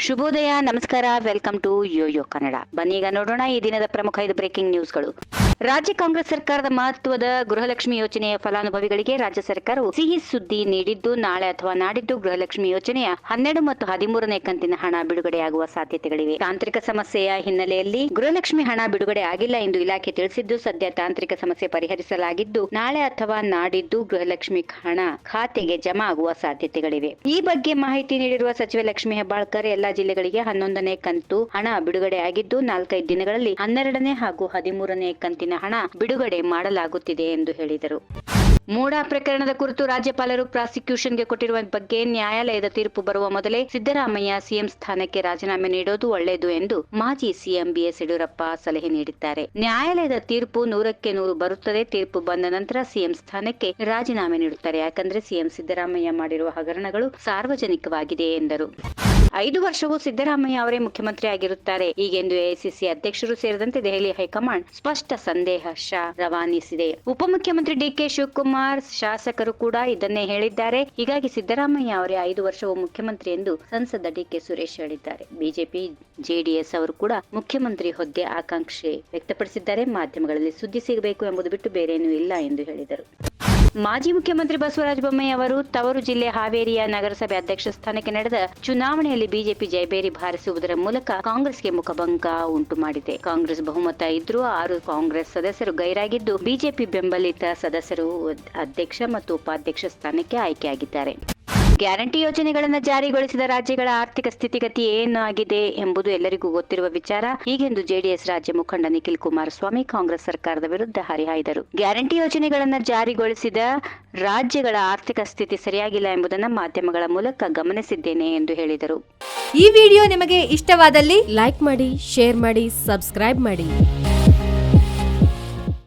ಶುಭೋದಯ, ನಮಸ್ಕಾರ, welcome to Yoyo Kannada. ಬನ್ನೀಗ ನೋಡೋಣ ಈ ದಿನದ ಪ್ರಮುಖ 5 ಬ್ರೇಕಿಂಗ್ ನ್ಯೂಸ್ಗಳು. ರಾಜ್ಯ ಕಾಂಗ್ರೆಸ್ ಸರ್ಕಾರದ ಮಹತ್ವದ ಗೃಹಲಕ್ಷ್ಮಿ ಯೋಜನೆಯ ಫಲಾನುಭವಿಗಳಿಗೆ ರಾಜ್ಯ ಸರ್ಕಾರವು ಸಿಹಿ ಸುದ್ದಿ ನೀಡಿದ್ದು, ನಾಳೆ ಅಥವಾ ನಾಡಿದ್ದು ಗೃಹಲಕ್ಷ್ಮಿ ಯೋಜನೆಯ 12 ಮತ್ತು 13ನೇ ಕಂತಿನ ಹಣ ಬಿಡುಗಡೆಯಾಗುವ ಸಾಧ್ಯತೆಗಳಿವೆ. ತಾಂತ್ರಿಕ ಸಮಸ್ಯೆಯ ಹಿನ್ನೆಲೆಯಲ್ಲಿ ಗೃಹಲಕ್ಷ್ಮಿ ಹಣ ಬಿಡುಗಡೆ ಆಗಿಲ್ಲ ಎಂದು ಇಲಾಖೆ ತಿಳಿಸಿದ್ದು, ಸದ್ಯ ತಾಂತ್ರಿಕ ಸಮಸ್ಯೆ ಪರಿಹರಿಸಲಾಗಿದ್ದು, ನಾಳೆ ಅಥವಾ ನಾಡಿದ್ದು ಗೃಹಲಕ್ಷ್ಮಿ ಹಣ ಖಾತೆಗೆ ಜಮಾ ಆಗುವ ಸಾಧ್ಯತೆಗಳಿವೆ. ಈ ಬಗ್ಗೆ ಮಾಹಿತಿ ನೀಡಿರುವ ಸಚಿವೆ ಲಕ್ಷ್ಮೀ ಹೆಬ್ಬಾಳ್ಕರ್, ಎಲ್ಲಾ ಜಿಲ್ಲೆಗಳಿಗೆ 11ನೇ ಕಂತು ಹಣ ಬಿಡುಗಡೆಯಾಗಿದ್ದು, 4-5 ದಿನಗಳಲ್ಲಿ 12ನೇ ಹಾಗೂ 13ನೇ ಕಂತಿನ ಹಣ ಬಿಡುಗಡೆ ಮಾಡಲಾಗುತ್ತಿದೆ ಎಂದು ಹೇಳಿದರು. ಮೂಡಾ ಪ್ರಕರಣದ ಕುರಿತು ರಾಜ್ಯಪಾಲರು ಪ್ರಾಸಿಕ್ಯೂಷನ್ಗೆ ಕೊಟ್ಟಿರುವ ಬಗ್ಗೆ ನ್ಯಾಯಾಲಯದ ತೀರ್ಪು ಬರುವ ಮೊದಲೇ ಸಿದ್ದರಾಮಯ್ಯ ಸಿಎಂ ಸ್ಥಾನಕ್ಕೆ ರಾಜೀನಾಮೆ ನೀಡೋದು ಒಳ್ಳೆಯದು ಎಂದು ಮಾಜಿ ಸಿಎಂ ಬಿಎಸ್ ಯಡಿಯೂರಪ್ಪ ಸಲಹೆ ನೀಡಿದ್ದಾರೆ. ನ್ಯಾಯಾಲಯದ ತೀರ್ಪು 100ಕ್ಕೆ 100 ಬರುತ್ತದೆ. ತೀರ್ಪು ಬಂದ ನಂತರ ಸಿಎಂ ಸ್ಥಾನಕ್ಕೆ ರಾಜೀನಾಮೆ ನೀಡುತ್ತಾರೆ. ಯಾಕಂದ್ರೆ ಸಿಎಂ ಸಿದ್ದರಾಮಯ್ಯ ಮಾಡಿರುವ ಹಗರಣಗಳು ಸಾರ್ವಜನಿಕವಾಗಿದೆ ಎಂದರು. 5 ವರ್ಷವೂ ಸಿದ್ದರಾಮಯ್ಯ ಅವರೇ ಮುಖ್ಯಮಂತ್ರಿ ಆಗಿರುತ್ತಾರೆ ಹೀಗೆಂದು ಎಐಸಿಸಿ ಅಧ್ಯಕ್ಷರು ಸೇರಿದಂತೆ ದೆಹಲಿ ಹೈಕಮಾಂಡ್ ಸ್ಪಷ್ಟ ಸಂದೇಶ ರವಾನಿಸಿದೆ. ಉಪಮುಖ್ಯಮಂತ್ರಿ ಡಿಕೆ ಶಿವಕುಮಾರ್, ಶಾಸಕರು ಕೂಡ ಇದನ್ನೇ ಹೇಳಿದ್ದಾರೆ. ಹೀಗಾಗಿ ಸಿದ್ದರಾಮಯ್ಯ ಅವರೇ 5 ವರ್ಷವೂ ಮುಖ್ಯಮಂತ್ರಿ ಎಂದು ಸಂಸದ ಡಿಕೆ ಸುರೇಶ್ ಹೇಳಿದ್ದಾರೆ. ಬಿಜೆಪಿ, ಜೆಡಿಎಸ್ ಅವರು ಕೂಡ ಮುಖ್ಯಮಂತ್ರಿ ಹುದ್ದೆ ಆಕಾಂಕ್ಷೆ ವ್ಯಕ್ತಪಡಿಸಿದ್ದಾರೆ. ಮಾಧ್ಯಮಗಳಲ್ಲಿ ಸುದ್ದಿ ಸಿಗಬೇಕು ಎಂಬುದು ಬಿಟ್ಟು ಬೇರೇನೂ ಇಲ್ಲ ಎಂದು ಹೇಳಿದರು. ಮಾಜಿ ಮುಖ್ಯಮಂತ್ರಿ ಬಸವರಾಜ ಬೊಮ್ಮಾಯಿ ಅವರು ತವರು ಜಿಲ್ಲೆ ಹಾವೇರಿಯ ನಗರಸಭೆ ಅಧ್ಯಕ್ಷ ಸ್ಥಾನಕ್ಕೆ ನಡೆದ ಚುನಾವಣೆಯಲ್ಲಿ ಬಿಜೆಪಿ ಜಯಬೇರಿ ಬಾರಿಸುವುದರ ಮೂಲಕ ಕಾಂಗ್ರೆಸ್ಗೆ ಮುಖಭಂಗ ಉಂಟು ಮಾಡಿದೆ. ಕಾಂಗ್ರೆಸ್ ಬಹುಮತ ಇದ್ರೂ 6 ಕಾಂಗ್ರೆಸ್ ಸದಸ್ಯರು ಗೈರಾಗಿದ್ದು, ಬಿಜೆಪಿ ಬೆಂಬಲಿತ ಸದಸ್ಯರು ಅಧ್ಯಕ್ಷ ಮತ್ತು ಉಪಾಧ್ಯಕ್ಷ ಸ್ಥಾನಕ್ಕೆ ಆಯ್ಕೆಯಾಗಿದ್ದಾರೆ. ಗ್ಯಾರಂಟಿ ಯೋಜನೆಗಳನ್ನು ಜಾರಿಗೊಳಿಸಿದ ರಾಜ್ಯಗಳ ಆರ್ಥಿಕ ಸ್ಥಿತಿಗತಿ ಏನಾಗಿದೆ ಎಂಬುದು ಎಲ್ಲರಿಗೂ ಗೊತ್ತಿರುವ ವಿಚಾರ. ಹೀಗೆಂದು ಜೆಡಿಎಸ್ ರಾಜ್ಯ ಮುಖಂಡ ನಿಖಿಲ್ ಕುಮಾರಸ್ವಾಮಿ ಕಾಂಗ್ರೆಸ್ ಸರ್ಕಾರದ ವಿರುದ್ಧ ಹರಿಹಾಯ್ದರು. ಗ್ಯಾರಂಟಿ ಯೋಜನೆಗಳನ್ನು ಜಾರಿಗೊಳಿಸಿದ ರಾಜ್ಯಗಳ ಆರ್ಥಿಕ ಸ್ಥಿತಿ ಸರಿಯಾಗಿಲ್ಲ ಎಂಬುದನ್ನು ಮಾಧ್ಯಮಗಳ ಮೂಲಕ ಗಮನಿಸಿದ್ದೇನೆ ಎಂದು ಹೇಳಿದರು. ಈ ವಿಡಿಯೋ ನಿಮಗೆ ಇಷ್ಟವಾದಲ್ಲಿ ಲೈಕ್ ಮಾಡಿ, ಶೇರ್ ಮಾಡಿ, ಸಬ್ಸ್ಕ್ರೈಬ್ ಮಾಡಿ.